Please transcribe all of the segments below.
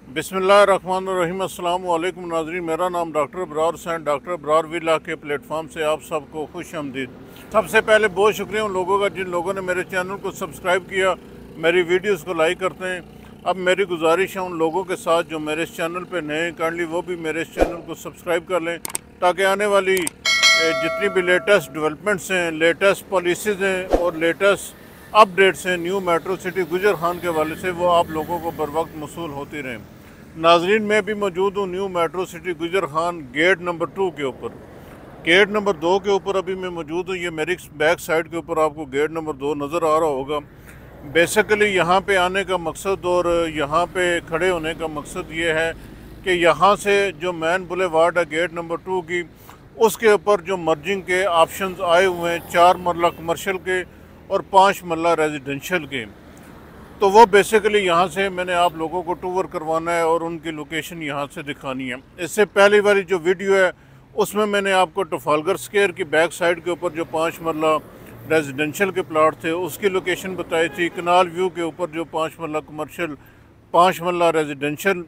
बिस्मिल्लाहिर्रहमानिर्रहीम। अस्सलाम वालेकुम नाज़रीन, मेरा नाम doctor Abrar Hussain, doctor Abrar villa के प्लेटफॉर्म से आप सबको खुश आमदीद। सबसे पहले बहुत शुक्रिया उन लोगों का जिन लोगों ने मेरे चैनल को सब्सक्राइब किया, मेरी वीडियोस को लाइक करते हैं। अब मेरी गुजारिश है उन लोगों के साथ जो मेरे इस चैनल पर नए हैं, काइंडली वो भी मेरे इस चैनल को सब्सक्राइब कर लें ताकि आने वाली जितनी भी लेटेस्ट डेवलपमेंट्स हैं, लेटेस्ट पॉलिसीज़ हैं और लेटेस्ट अपडेट्स हैं न्यू मेट्रो सिटी गुजर खान के हवाले से, वो आप लोगों को बर वक्त मौसूल होती रहें। नाजरीन, मैं भी मौजूद हूँ न्यू मेट्रो सिटी गुजर खान गेट नंबर 2 के ऊपर। गेट नंबर 2 के ऊपर अभी मैं मौजूद हूँ। ये मेरी बैक साइड के ऊपर आपको गेट नंबर 2 नज़र आ रहा होगा। बेसिकली यहाँ पे आने का मकसद और यहाँ पे खड़े होने का मकसद ये है कि यहाँ से जो मैन बुलेवार्ड है गेट नंबर 2 की, उसके ऊपर जो मर्जिंग के ऑप्शंस आए हुए हैं 4 मरला कमर्शियल के और 5 मरला रेजिडेंशियल के, तो वो बेसिकली यहाँ से मैंने आप लोगों को टूर करवाना है और उनकी लोकेशन यहाँ से दिखानी है। इससे पहली वाली जो वीडियो है उसमें मैंने आपको ट्रफालगर स्क्वायर की बैक साइड के ऊपर जो 5 मरला रेजिडेंशियल के प्लाट थे उसकी लोकेशन बताई थी। कनाल व्यू के ऊपर जो 5 मरला कमर्शियल 5 मरला रेजिडेंशियल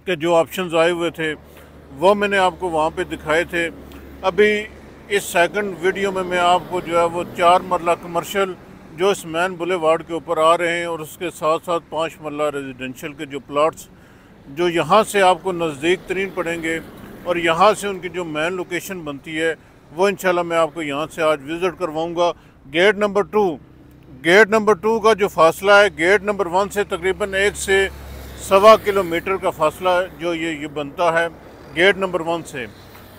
के जो ऑप्शंस आए हुए थे वो मैंने आपको वहाँ पे दिखाए थे। अभी इस सेकंड वीडियो में मैं आपको जो है वो 4 मरला कमर्शियल जो इस मैन बुलेवार्ड के ऊपर आ रहे हैं और उसके साथ साथ 5 मरला रेजिडेंशियल के जो प्लाट्स जो यहाँ से आपको नज़दीक तरीन पड़ेंगे और यहाँ से उनकी जो मेन लोकेशन बनती है वो इंशाल्लाह मैं आपको यहाँ से आज विज़िट करवाऊँगा। गेट नंबर 2 का जो फासला है गेट नंबर 1 से तकरीबन 1 से सवा किलोमीटर का फासला जो ये बनता है गेट नंबर 1 से।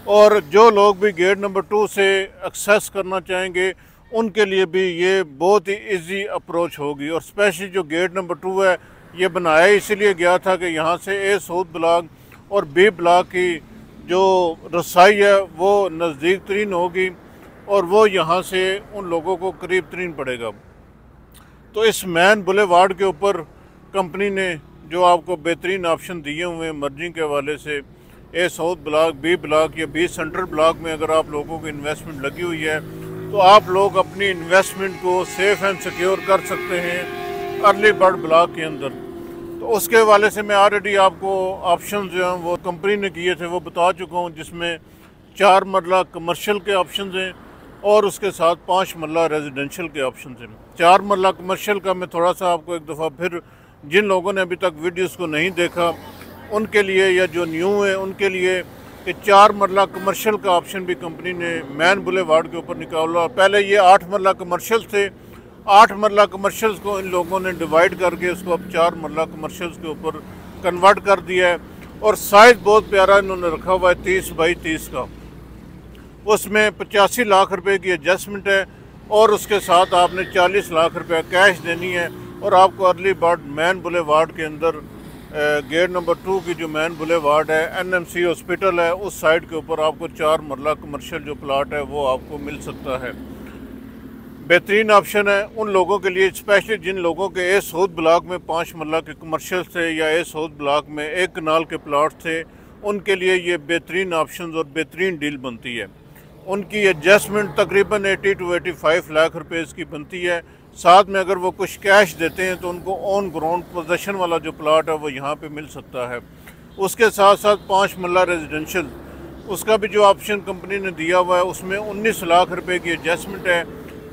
और जो लोग भी गेट नंबर 2 से एक्सेस करना चाहेंगे उनके लिए भी ये बहुत ही इजी अप्रोच होगी। और स्पेशली जो गेट नंबर 2 है ये बनाया इसलिए गया था कि यहाँ से ए साउथ ब्लॉक और बी ब्लॉक की जो रसाई है वो नज़दीक तरीन होगी और वो यहाँ से उन लोगों को करीब तरीन पड़ेगा। तो इस मैन बुलेवार्ड के ऊपर कंपनी ने जो आपको बेहतरीन ऑप्शन दिए हुए हैं मर्जिंग के हवाले से, ए साउथ ब्लॉक, बी ब्लॉक या बी सेंट्रल ब्लॉक में अगर आप लोगों की इन्वेस्टमेंट लगी हुई है तो आप लोग अपनी इन्वेस्टमेंट को सेफ़ एंड सिक्योर कर सकते हैं अर्ली बर्ड ब्लॉक के अंदर। तो उसके हवाले से मैं ऑलरेडी आपको ऑप्शन जो हैं वो कंपनी ने किए थे वो बता चुका हूँ, जिसमें 4 मरला कमर्शियल के ऑप्शन हैं और उसके साथ 5 मरला रेजिडेंशियल के ऑप्शन हैं। 4 मरला कमर्शियल का मैं थोड़ा सा आपको एक दफ़ा फिर जिन लोगों ने अभी तक वीडियोज़ को नहीं देखा उनके लिए या जो न्यू है उनके लिए कि 4 मरला कमर्शियल का ऑप्शन भी कंपनी ने मैन बुलेवार्ड के ऊपर निकाला। पहले ये 8 मरला कमर्शियल थे, 8 मरला कमर्शियल्स को इन लोगों ने डिवाइड करके उसको अब 4 मरला कमर्शियल्स के ऊपर कन्वर्ट कर दिया है। और साइज़ बहुत प्यारा इन्होंने रखा हुआ है 30 बाई 30 का। उसमें 85 लाख रुपए की एडजस्टमेंट है और उसके साथ आपने 40 लाख रुपये कैश देनी है और आपको अर्ली बर्ड मैन बुलेवार्ड के अंदर गेट नंबर 2 की जो मैन बुलेवार्ड है NMC हॉस्पिटल है उस साइड के ऊपर आपको 4 मरला कमर्शियल जो प्लाट है वो आपको मिल सकता है। बेहतरीन ऑप्शन है उन लोगों के लिए, स्पेशली जिन लोगों के ए साउथ ब्लॉक में 5 मरला के कमर्शियल थे या ए साउथ ब्लॉक में 1 कनाल के प्लाट थे, उनके लिए ये बेहतरीन ऑप्शन और बेहतरीन डील बनती है। उनकी एडजस्टमेंट तकरीबन 80 to 85 लाख रुपये की बनती है। साथ में अगर वो कुछ कैश देते हैं तो उनको ऑन ग्राउंड पोजेशन वाला जो प्लाट है वो यहाँ पे मिल सकता है। उसके साथ साथ 5 मरला रेजिडेंशियल उसका भी जो ऑप्शन कंपनी ने दिया हुआ है उसमें 19 लाख रुपए की एडजस्टमेंट है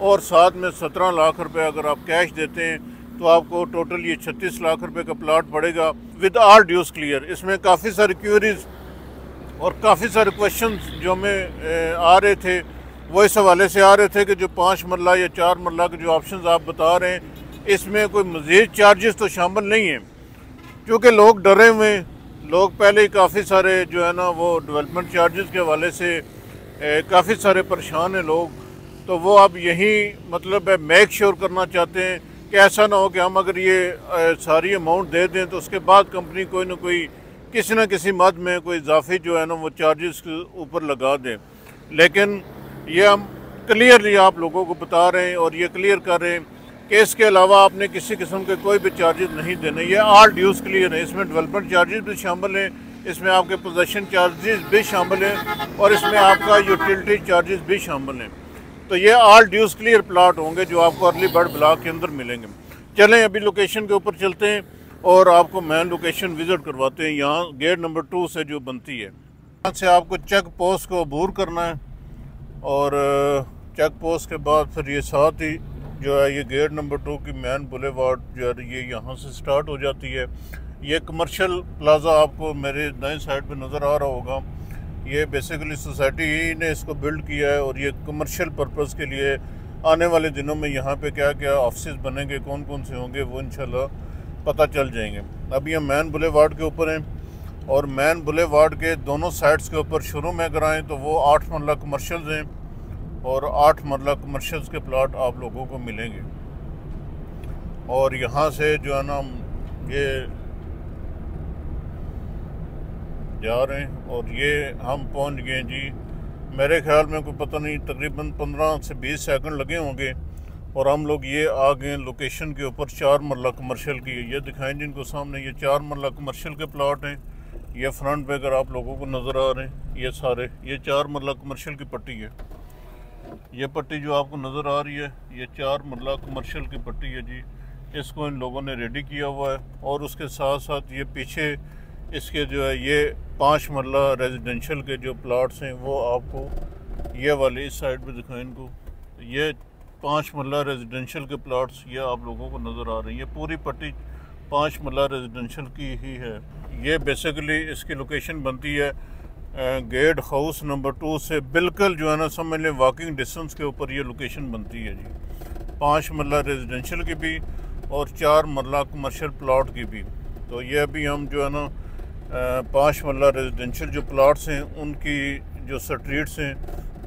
और साथ में 17 लाख रुपए अगर आप कैश देते हैं तो आपको टोटल ये 36 लाख रुपए का प्लाट पड़ेगा विद ऑल ड्यूज क्लियर। इसमें काफ़ी सारी क्यूरीज और काफ़ी सारे क्वेश्चन जो हमें आ रहे थे वो इस हवाले से आ रहे थे कि जो 5 मरला या 4 मरला के जो ऑप्शंस आप बता रहे हैं इसमें कोई मज़ीद चार्जेस तो शामिल नहीं हैं, क्योंकि लोग डरे हुए हैं। लोग पहले ही काफ़ी सारे जो है ना वो डेवलपमेंट चार्जेस के हवाले से काफ़ी सारे परेशान हैं लोग। तो वो अब यही मतलब है मेक श्योर करना चाहते हैं कि ऐसा ना हो कि हम अगर ये सारी अमाउंट दे दें तो उसके बाद कंपनी कोई ना कोई किसी न किसी मद में कोई इजाफी जो है ना वो चार्जेस के ऊपर लगा दें। लेकिन ये हम क्लियरली आप लोगों को बता रहे हैं और ये क्लियर कर रहे हैं कि इसके अलावा आपने किसी किस्म के कोई भी चार्जेस नहीं देने। ये ऑल ड्यूज क्लियर है। इसमें डेवलपमेंट चार्जेस भी शामिल हैं, इसमें आपके पोजेशन चार्जेस भी शामिल हैं और इसमें आपका यूटिलिटी चार्जेस भी शामिल हैं। तो ये ऑल ड्यूज क्लियर प्लाट होंगे जो आपको अर्ली बर्ड ब्लॉक के अंदर मिलेंगे। चलें अभी लोकेशन के ऊपर चलते हैं और आपको मेन लोकेशन विज़िट करवाते हैं। यहाँ गेट नंबर 2 से जो बनती है, यहाँ से आपको चेक पोस्ट को अबूर करना है और चेक पोस्ट के बाद फिर ये साथ ही जो है ये गेट नंबर 2 की मेन बुलेवार्ड जो है ये यहाँ से स्टार्ट हो जाती है। ये कमर्शियल प्लाज़ा आपको मेरे दाएं साइड पे नज़र आ रहा होगा। ये बेसिकली सोसाइटी ही ने इसको बिल्ड किया है और ये कमर्शियल पर्पस के लिए आने वाले दिनों में यहाँ पे क्या क्या ऑफिस बनेंगे, कौन कौन से होंगे, वो इंशाल्लाह पता चल जाएंगे। अभी हम मैन बुलेवार्ड के ऊपर हैं और मैन बुलेवार्ड के दोनों साइड्स के ऊपर शुरू में अगर आएँ तो वो 8 मरला कमर्शियल्स हैं और 8 मरला कमर्शियल्स के प्लाट आप लोगों को मिलेंगे। और यहाँ से जो है ना ये जा रहे हैं और ये हम पहुंच गए जी। मेरे ख्याल में कोई पता नहीं तकरीबन 15 से 20 सेकंड लगे होंगे और हम लोग ये आ गए लोकेशन के ऊपर 4 मरला कमर्शियल की। ये दिखाएं जिनको सामने, ये 4 मरला कमर्शियल के प्लाट हैं। ये फ्रंट पे अगर आप लोगों को नज़र आ रहे हैं ये सारे, ये 4 मरला कमर्शियल की पट्टी है। ये पट्टी जो आपको नज़र आ रही है ये 4 मरला कमर्शियल की पट्टी है जी। इसको इन लोगों ने रेडी किया हुआ है और उसके साथ साथ ये पीछे इसके जो है ये 5 मरला रेजिडेंशियल के जो प्लाट्स हैं वो आपको ये वाले इस साइड पे दिखाएं इनको। ये 5 मरला रेजिडेंशियल के प्लाट्स ये आप लोगों को नज़र आ रही है। पूरी पट्टी 5 मरला रेजिडेंशियल की ही है। ये बेसिकली इसकी लोकेशन बनती है गेट हाउस नंबर 2 से बिल्कुल जो है ना समझ लें वॉकिंग डिस्टेंस के ऊपर ये लोकेशन बनती है जी। 5 मरला रेजिडेंशियल की भी और 4 मरला कमर्शियल प्लाट की भी। तो ये अभी हम जो है ना 5 मरला रेजिडेंशियल जो प्लाट्स हैं उनकी जो स्ट्रीट्स हैं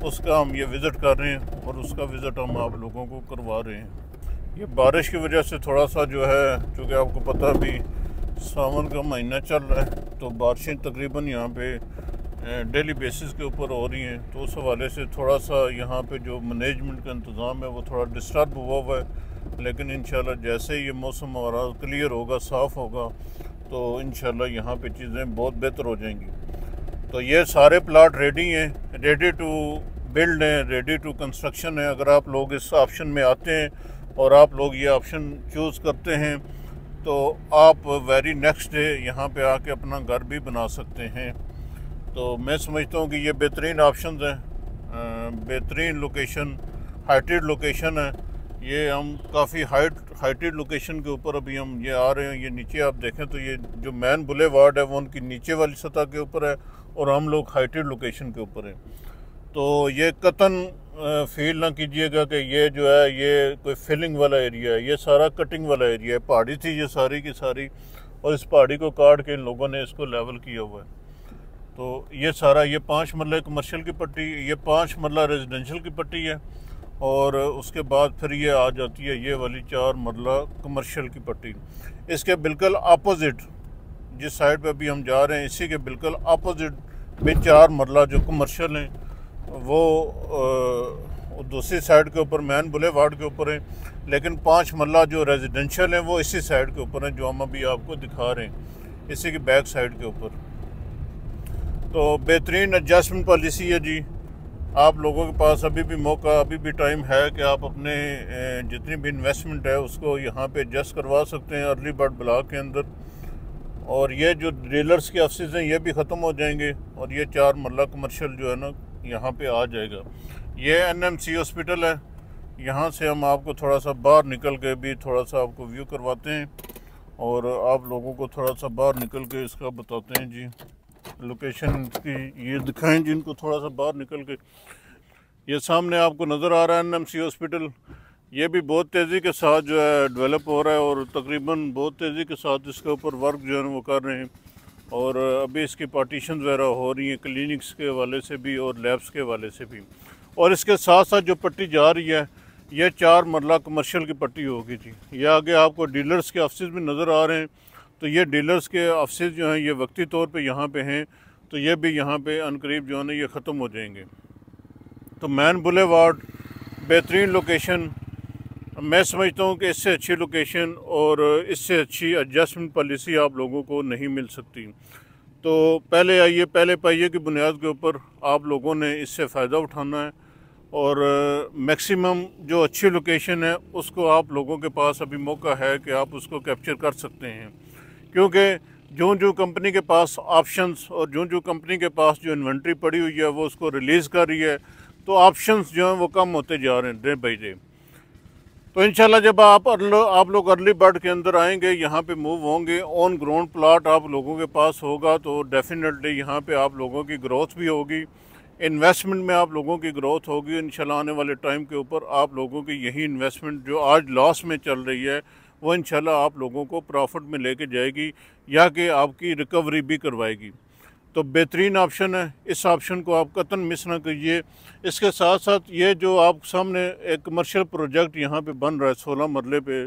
उसका हम ये विज़िट कर रहे हैं और उसका विज़िट हम आप लोगों को करवा रहे हैं। ये बारिश की वजह से थोड़ा सा जो है, चूँकि आपको पता भी सावन का महीना चल रहा है तो बारिशें तकरीबन यहाँ पे डेली बेसिस के ऊपर हो रही हैं, तो उस हवाले से थोड़ा सा यहाँ पे जो मैनेजमेंट का इंतज़ाम है वो थोड़ा डिस्टर्ब हुआ है। लेकिन इंशाल्लाह जैसे ही ये मौसम हमारा क्लियर होगा, साफ़ होगा, तो इंशाल्लाह यहाँ पे चीज़ें बहुत बेहतर हो जाएंगी। तो ये सारे प्लाट रेडी हैं, रेडी टू बिल्ड हैं, रेडी टू कंस्ट्रक्शन है। अगर आप लोग इस ऑप्शन में आते हैं और आप लोग ये ऑप्शन चूज़ करते हैं तो आप वेरी नेक्स्ट डे यहाँ पे आके अपना घर भी बना सकते हैं। तो मैं समझता हूँ कि ये बेहतरीन ऑप्शन हैं, बेहतरीन लोकेशन, हाइटेड लोकेशन है। ये हम काफ़ी हाइटेड लोकेशन के ऊपर अभी हम ये आ रहे हैं। ये नीचे आप देखें तो ये जो मैन बुलेवार्ड है वो उनकी नीचे वाली सतह के ऊपर है और हम लोग हाइटेड लोकेशन के ऊपर हैं। तो ये कतन फील ना कीजिएगा कि ये जो है ये कोई फिलिंग वाला एरिया है, ये सारा कटिंग वाला एरिया है। पहाड़ी थी ये सारी की सारी और इस पहाड़ी को काट के इन लोगों ने इसको लेवल किया हुआ है। तो ये सारा, ये 5 मरला कमर्शियल की पट्टी, ये 5 मरला रेजिडेंशियल की पट्टी है और उसके बाद फिर ये आ जाती है ये वाली 4 मरला कमर्शियल की पट्टी। इसके बिल्कुल अपोजिट जिस साइड पे अभी हम जा रहे हैं इसी के बिल्कुल अपोजिट में 4 मरला जो कमर्शियल हैं वो दूसरी साइड के ऊपर मैन बुलेवार्ड के ऊपर हैं, लेकिन 5 मरला जो रेजिडेंशियल हैं वो इसी साइड के ऊपर हैं जो हम अभी आपको दिखा रहे हैं, इसी की बैक साइड के ऊपर। तो बेहतरीन एडजस्टमेंट पॉलिसी है जी। आप लोगों के पास अभी भी मौका, अभी भी टाइम है कि आप अपने जितनी भी इन्वेस्टमेंट है उसको यहाँ पे एडजस्ट करवा सकते हैं अर्ली बर्ड ब्लॉक के अंदर। और ये जो डीलर्स के ऑफिस हैं ये भी ख़त्म हो जाएंगे और ये 4 मरला कमर्शियल जो है ना यहाँ पे आ जाएगा। ये NMC हॉस्पिटल है, यहाँ से हम आपको थोड़ा सा बाहर निकल के भी थोड़ा सा आपको व्यू करवाते हैं और आप लोगों को थोड़ा सा बाहर निकल के इसका बताते हैं जी लोकेशन की। ये दिखाएं जिनको थोड़ा सा बाहर निकल के, ये सामने आपको नज़र आ रहा है NMC हॉस्पिटल। ये भी बहुत तेज़ी के साथ जो है डेवलप हो रहा है और तकरीबन बहुत तेज़ी के साथ इसके ऊपर वर्क जो है वो कर रहे हैं और अभी इसकी पार्टीशन वगैरह हो रही हैं क्लिनिक्स के हवाले से भी और लैब्स के हवाले से भी। और इसके साथ साथ जो पट्टी जा रही है ये 4 मरला कमर्शियल की पट्टी होगी जी। ये आगे आपको डीलर्स के ऑफिस भी नज़र आ रहे हैं, तो ये डीलर्स के ऑफिस जो हैं ये वक्ती तौर पे यहाँ पे हैं, तो ये भी यहाँ पे अनकरीब जो है ना ये ख़त्म हो जाएंगे। तो मैन बुलेवार्ड बेहतरीन लोकेशन, मैं समझता हूँ कि इससे अच्छी लोकेशन और इससे अच्छी एडजस्टमेंट पॉलिसी आप लोगों को नहीं मिल सकती। तो पहले आइए, पहले पाइए की बुनियाद के ऊपर आप लोगों ने इससे फ़ायदा उठाना है और मैक्सिमम जो अच्छी लोकेशन है उसको आप लोगों के पास अभी मौका है कि आप उसको कैप्चर कर सकते हैं। क्योंकि जो कंपनी के पास ऑप्शंस और जो कंपनी के पास जो इन्वेंट्री पड़ी हुई है वो उसको रिलीज़ कर रही है, तो ऑप्शंस जो हैं वो कम होते जा रहे हैं डे बाई डे। तो इंशाल्लाह जब आप लोग अर्ली बर्ड के अंदर आएंगे, यहाँ पे मूव होंगे, ऑन ग्राउंड प्लॉट आप लोगों के पास होगा, तो डेफिनेटली यहाँ पे आप लोगों की ग्रोथ भी होगी, इन्वेस्टमेंट में आप लोगों की ग्रोथ होगी। इंशाल्लाह आने वाले टाइम के ऊपर आप लोगों की यही इन्वेस्टमेंट जो आज लॉस में चल रही है वो इंशाल्लाह आप लोगों को प्रॉफिट में लेके जाएगी या कि आपकी रिकवरी भी करवाएगी। तो बेहतरीन ऑप्शन है, इस ऑप्शन को आप कतन मिस ना कीजिए। इसके साथ साथ ये जो आप सामने एक कमर्शियल प्रोजेक्ट यहाँ पे बन रहा है 16 मरले पे,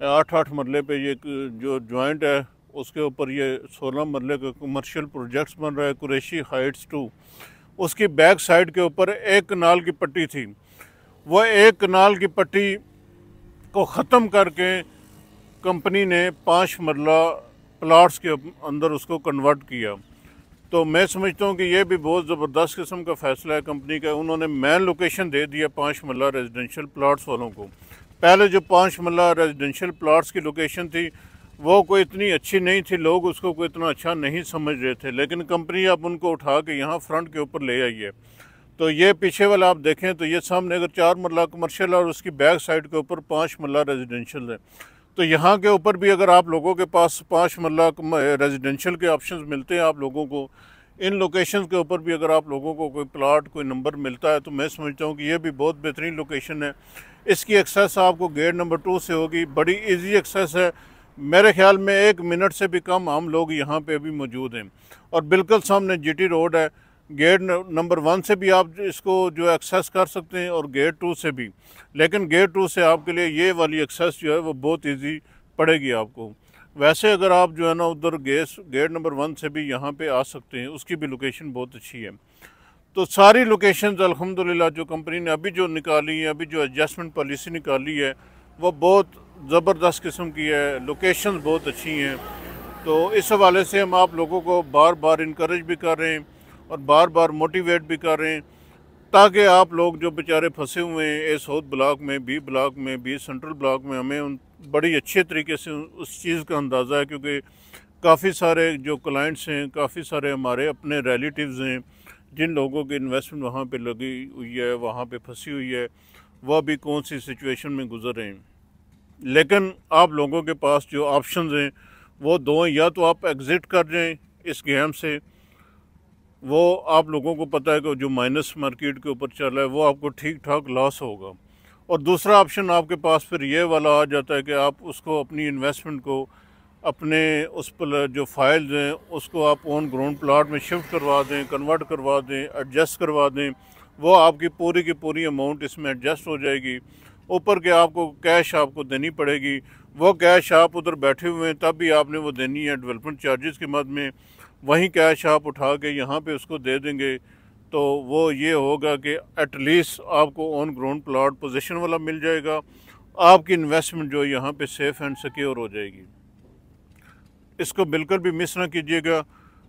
8 मरले पे, ये जो जॉइंट है उसके ऊपर ये 16 मरले का कमर्शियल प्रोजेक्ट्स बन रहा है, कुरैशी हाइट्स 2। उसकी बैक साइड के ऊपर एक कनाल की पट्टी थी, वह एक कनाल की पट्टी को ख़त्म करके कंपनी ने 5 मरला प्लाट्स के अंदर उसको कन्वर्ट किया। तो मैं समझता हूँ कि ये भी बहुत ज़बरदस्त किस्म का फ़ैसला है कंपनी का। उन्होंने मेन लोकेशन दे दिया 5 मरला रेजिडेंशियल प्लाट्स वालों को। पहले जो 5 मरला रेजिडेंशियल प्लाट्स की लोकेशन थी वो कोई इतनी अच्छी नहीं थी, लोग उसको कोई इतना अच्छा नहीं समझ रहे थे, लेकिन कंपनी अब उनको उठा के यहाँ फ्रंट के ऊपर ले आई है। तो ये पीछे वाला आप देखें तो ये सामने अगर 4 मरला कमर्शियल और उसकी बैक साइड के ऊपर 5 मरला रेजिडेंशियल है, तो यहाँ के ऊपर भी अगर आप लोगों के पास 5 मरला रेजिडेंशियल के ऑप्शंस मिलते हैं आप लोगों को, इन लोकेशन के ऊपर भी अगर आप लोगों को कोई प्लाट कोई नंबर मिलता है, तो मैं समझता हूँ कि ये भी बहुत बेहतरीन लोकेशन है। इसकी एक्सेस आपको गेट नंबर 2 से होगी, बड़ी इजी एक्सेस है। मेरे ख्याल में 1 मिनट से भी कम हम लोग यहाँ पे भी मौजूद हैं और बिल्कुल सामने जीटी रोड है। गेट नंबर 1 से भी आप इसको जो एक्सेस कर सकते हैं और गेट 2 से भी, लेकिन गेट 2 से आपके लिए ये वाली एक्सेस जो है वो बहुत ईजी पड़ेगी आपको। वैसे अगर आप जो है ना उधर गेट नंबर 1 से भी यहाँ पे आ सकते हैं, उसकी भी लोकेशन बहुत अच्छी है। तो सारी लोकेशंस अल्हम्दुलिल्लाह जो कंपनी ने अभी जो निकाली है, अभी जो एडजस्टमेंट पॉलिसी निकाली है वो बहुत ज़बरदस्त किस्म की है, लोकेशंस बहुत अच्छी हैं। तो इस हवाले से हम आप लोगों को बार बार इनकरेज भी कर रहे हैं और बार बार मोटिवेट भी कर रहे हैं, ताकि आप लोग जो बेचारे फंसे हुए हैं ए साउथ ब्लॉक में, बी ब्लॉक में, बी सेंट्रल ब्लॉक में, हमें उन बड़ी अच्छे तरीके से उस चीज़ का अंदाज़ा है, क्योंकि काफ़ी सारे जो क्लाइंट्स हैं, काफ़ी सारे हमारे अपने रिलेटिव्स हैं जिन लोगों की इन्वेस्टमेंट वहाँ पे लगी हुई है, वहाँ पे फंसी हुई है, वह भी कौन सी सिचुएशन में गुजर रहे हैं। लेकिन आप लोगों के पास जो ऑप्शंस हैं वो दो हैं, या तो आप एग्ज़िट कर जाएं इस गेम से, वो आप लोगों को पता है कि जो माइनस मार्केट के ऊपर चल रहा है वो आपको ठीक ठाक लॉस होगा, और दूसरा ऑप्शन आपके पास फिर ये वाला आ जाता है कि आप उसको अपनी इन्वेस्टमेंट को अपने उस पर जो फाइल्स हैं उसको आप ऑन ग्राउंड प्लाट में शिफ्ट करवा दें, कन्वर्ट करवा दें, एडजस्ट करवा दें, वो आपकी पूरी की पूरी अमाउंट इसमें एडजस्ट हो जाएगी। ऊपर के आपको कैश आपको देनी पड़ेगी, वो कैश आप उधर बैठे हुए हैं तब भी आपने वो देनी है डेवलपमेंट चार्जेस के मद में, वहीं कैश आप उठा के यहाँ पे उसको दे देंगे, तो वो ये होगा कि एटलीस्ट आपको ऑन ग्राउंड प्लाट पोजीशन वाला मिल जाएगा, आपकी इन्वेस्टमेंट जो यहाँ पे सेफ़ एंड सिक्योर हो जाएगी। इसको बिल्कुल भी मिस ना कीजिएगा।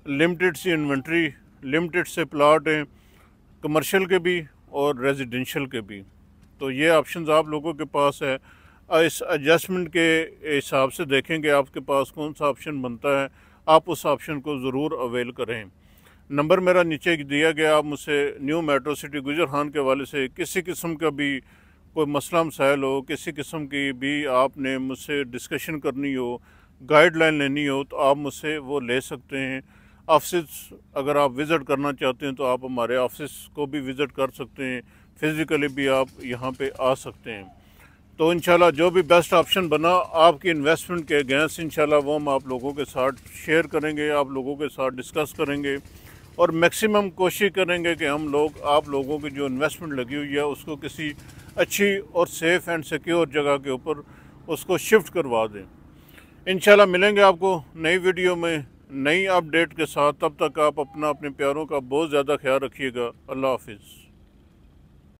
लिमिटेड सी इन्वेंट्री, लिमिटेड से प्लाट हैं, कमर्शियल के भी और रेजिडेंशियल के भी, तो ये ऑप्शंस आप लोगों के पास है। इस एडजस्टमेंट के हिसाब से देखेंगे आपके पास कौन सा ऑप्शन बनता है, आप उस ऑप्शन को ज़रूर अवेल करें। नंबर मेरा नीचे दिया गया, आप मुझसे न्यू मेट्रो सिटी गुजर खान के हवाले से किसी किस्म का भी कोई मसला मसाइल हो, किसी किस्म की भी आपने मुझसे डिस्कशन करनी हो, गाइडलाइन लेनी हो, तो आप मुझसे वो ले सकते हैं। ऑफिस अगर आप विज़िट करना चाहते हैं तो आप हमारे ऑफिस को भी विज़िट कर सकते हैं, फ़िज़िकली भी आप यहाँ पे आ सकते हैं। तो इंशाल्लाह जो भी बेस्ट ऑप्शन बना आपकी इन्वेस्टमेंट के अगेंस्ट, इंशाल्लाह वो हम आप लोगों के साथ शेयर करेंगे, आप लोगों के साथ डिस्कस करेंगे और मैक्सिमम कोशिश करेंगे कि हम लोग आप लोगों की जो इन्वेस्टमेंट लगी हुई है उसको किसी अच्छी और सेफ़ एंड सिक्योर जगह के ऊपर उसको शिफ्ट करवा दें। इंशाल्लाह मिलेंगे आपको नई वीडियो में नई अपडेट के साथ। तब तक आप अपने प्यारों का बहुत ज़्यादा ख्याल रखिएगा। अल्लाह हाफिज़।